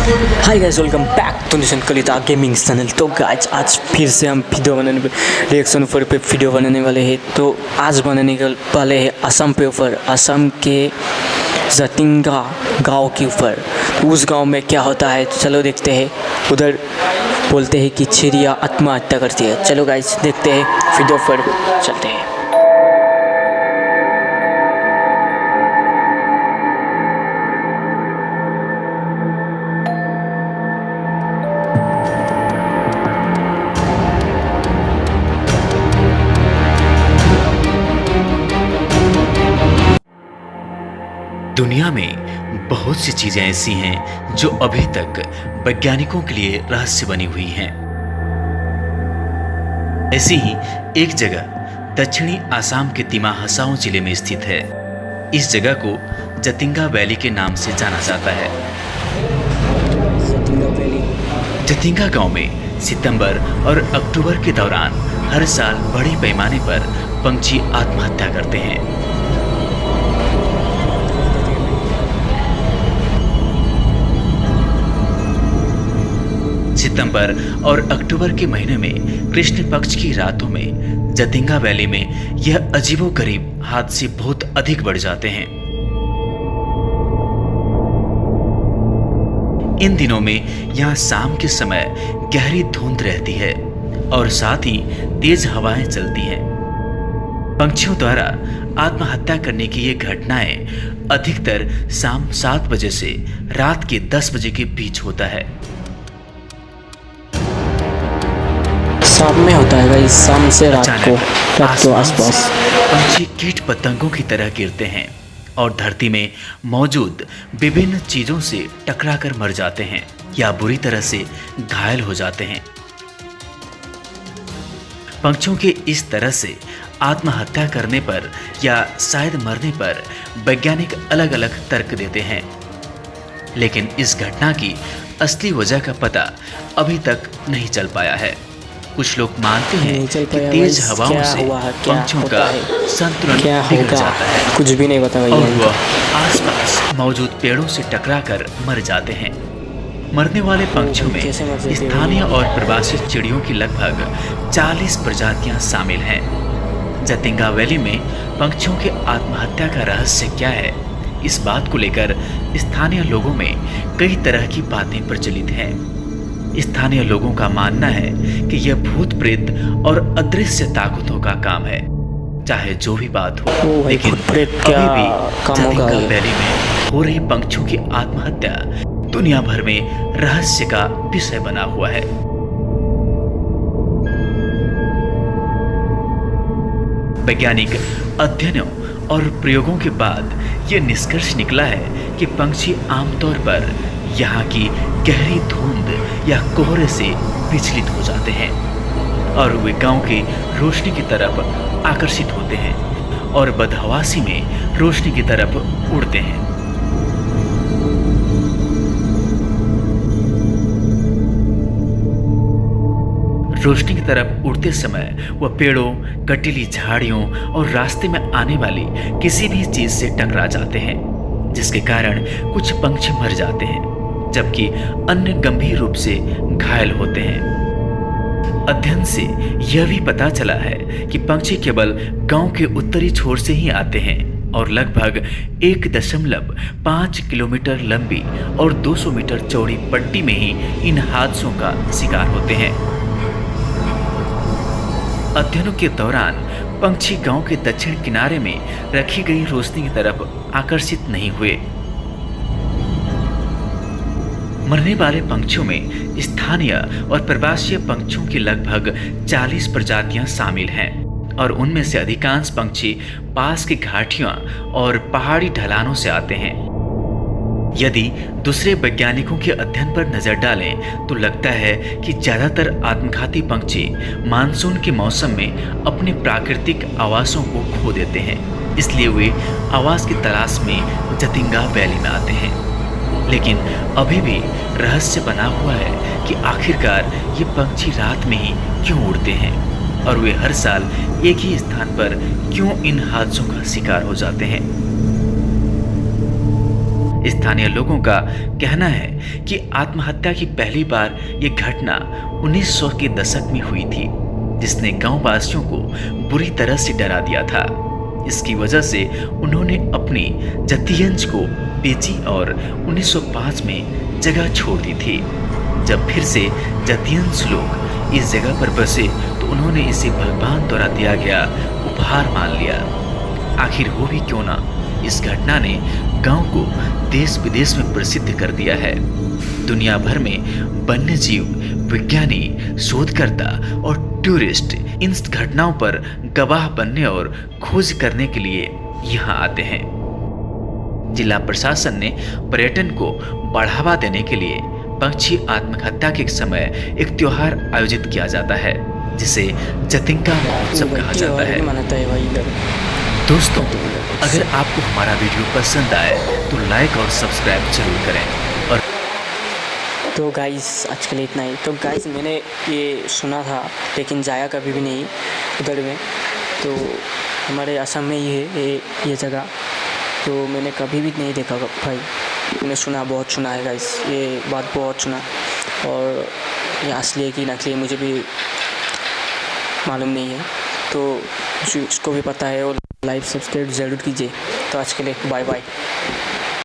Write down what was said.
Hi guys, welcome back to Nishan Kalita gaming channel. तो guys आज फिर से हम वीडियो बनाने रिएक्शन ऊपर पे वीडियो बनाने वाले हैं। तो आज बनाने वाले हैं असम पे ऊपर, असम के जतिंगा गांव के ऊपर। तो उस गांव में क्या होता है चलो देखते हैं। उधर बोलते हैं कि चिड़िया आत्महत्या करती है। चलो गाइस देखते हैं, वीडियो पर चलते हैं। दुनिया में बहुत सी चीजें ऐसी हैं जो अभी तक वैज्ञानिकों के लिए रहस्य बनी हुई हैं। ऐसी ही एक जगह दक्षिणी असम के दिमा हसाओ जिले में स्थित है। इस जगह को जतिंगा वैली के नाम से जाना जाता है। जतिंगा गांव में सितंबर और अक्टूबर के दौरान हर साल बड़े पैमाने पर पंछी आत्महत्या करते हैं। सितंबर और अक्टूबर के महीने में कृष्ण पक्ष की रातों में जतिंगा वैली में यह अजीबोगरीब हादसे बहुत अधिक बढ़ जाते हैं। इन दिनों में यहाँ शाम के समय गहरी धुंध रहती है और साथ ही तेज हवाएं चलती हैं। पंछियों द्वारा आत्महत्या करने की ये घटनाएं अधिकतर शाम 7 बजे से रात के 10 बजे के बीच होता है। शाम में होता है भाई, शाम से रात को आसपास पंछी कीट पतंगों की तरह गिरते हैं और धरती में मौजूद विभिन्न चीजों से टकराकर मर जाते हैं या बुरी तरह से घायल हो जाते हैं। पंछियों के इस तरह से आत्महत्या करने पर या शायद मरने पर वैज्ञानिक अलग अलग तर्क देते हैं, लेकिन इस घटना की असली वजह का पता अभी तक नहीं चल पाया है। कुछ लोग मानते हैं कि तेज हवाओं से पंछियों का संतुलन बिगड़ जाता है, कुछ भी नहीं पता और वह आसपास मौजूद पेड़ों से टकराकर मर जाते हैं। मरने वाले पंछियों में स्थानीय और प्रवासी चिड़ियों की लगभग 40 प्रजातियां शामिल हैं। जतिंगा वैली में पंछियों के आत्महत्या का रहस्य क्या है, इस बात को लेकर स्थानीय लोगों में कई तरह की बातें प्रचलित हैं। स्थानीय लोगों का मानना है कि यह भूत प्रेत और अदृश्य ताकतों का काम है। चाहे जो भी बात हो, लेकिन अभी भी जतिंगा वैली में हो रही पंछियों की आत्महत्या दुनिया भर में रहस्य का विषय बना हुआ है। वैज्ञानिक अध्ययनों और प्रयोगों के बाद यह निष्कर्ष निकला है कि पंछी आमतौर पर यहाँ की गहरी धुंध या कोहरे से विचलित हो जाते हैं और वे गांव की रोशनी की तरफ आकर्षित होते हैं और बदहवासी में रोशनी की तरफ उड़ते हैं। रोशनी की तरफ उड़ते समय वह पेड़ों, कटीली झाड़ियों और रास्ते में आने वाली किसी भी चीज से टकरा जाते हैं, जिसके कारण कुछ पंछी मर जाते हैं जबकि अन्य गंभीर रूप से घायल होते हैं। अध्ययन से यह भी पता चला है कि पंछी केवल गांव के उत्तरी छोर से ही आते हैं और लगभग 1.5 किलोमीटर लंबी और 200 मीटर चौड़ी पट्टी में ही इन हादसों का शिकार होते हैं। अध्ययनों के दौरान पंछी गांव के दक्षिण किनारे में रखी गई रोशनी की तरफ आकर्षित नहीं हुए। मरने वाले पंछियों में स्थानीय और प्रवासी पंछियों की लगभग 40 प्रजातियां शामिल हैं और उनमें से अधिकांश पंछी पास की घाटियों और पहाड़ी ढलानों से आते हैं। यदि दूसरे वैज्ञानिकों के अध्ययन पर नजर डालें तो लगता है कि ज्यादातर आत्मघाती पंछी मानसून के मौसम में अपने प्राकृतिक आवासों को खो देते हैं, इसलिए वे आवास की तलाश में जतिंगा वैली में आते हैं। लेकिन अभी भी रहस्य बना हुआ है कि आखिरकार ये पंछी रात में ही क्यों उड़ते हैं और वे हर साल एक ही स्थान पर क्यों इन हादसों का शिकार हो जाते हैं। स्थानीय लोगों का कहना है कि आत्महत्या की पहली बार ये घटना 1900 के दशक में हुई थी, जिसने गांव वासियों को बुरी तरह से डरा दिया था। इसकी वजह से उन्होंने अपनी जतियंज को बेची और 1905 में जगह छोड़ दी थी। जब फिर से जतियंज लोग इस जगह पर बसे तो उन्होंने इसे भगवान द्वारा दिया गया उपहार मान लिया। आखिर हो भी क्यों ना, इस घटना ने गांव को देश विदेश में प्रसिद्ध कर दिया है। दुनिया भर में वन्य जीव विज्ञानी, शोधकर्ता और टूरिस्ट इन घटनाओं पर गवाह बनने और खोज करने के लिए यहाँ आते हैं। जिला प्रशासन ने पर्यटन को बढ़ावा देने के लिए पक्षी आत्महत्या के समय एक त्योहार आयोजित किया जाता है, जिसे जतिंका महोत्सव कहा जाता है। दोस्तों, अगर आपको हमारा वीडियो पसंद आए तो लाइक और सब्सक्राइब जरूर करें। और तो गाइस आज के लिए इतना ही। तो गाइस मैंने ये सुना था लेकिन जाया कभी भी नहीं उधर में। तो हमारे असम में ही है ये जगह, तो मैंने कभी भी नहीं देखा भाई। मैंने सुना, बहुत सुना है गाइस, ये बात बहुत सुना। और ये असली है कि नकली है मुझे भी मालूम नहीं है, तो जिसको भी पता है वो लाइक सब्सक्राइब ज़रूर कीजिए। तो आज के लिए बाय बाय।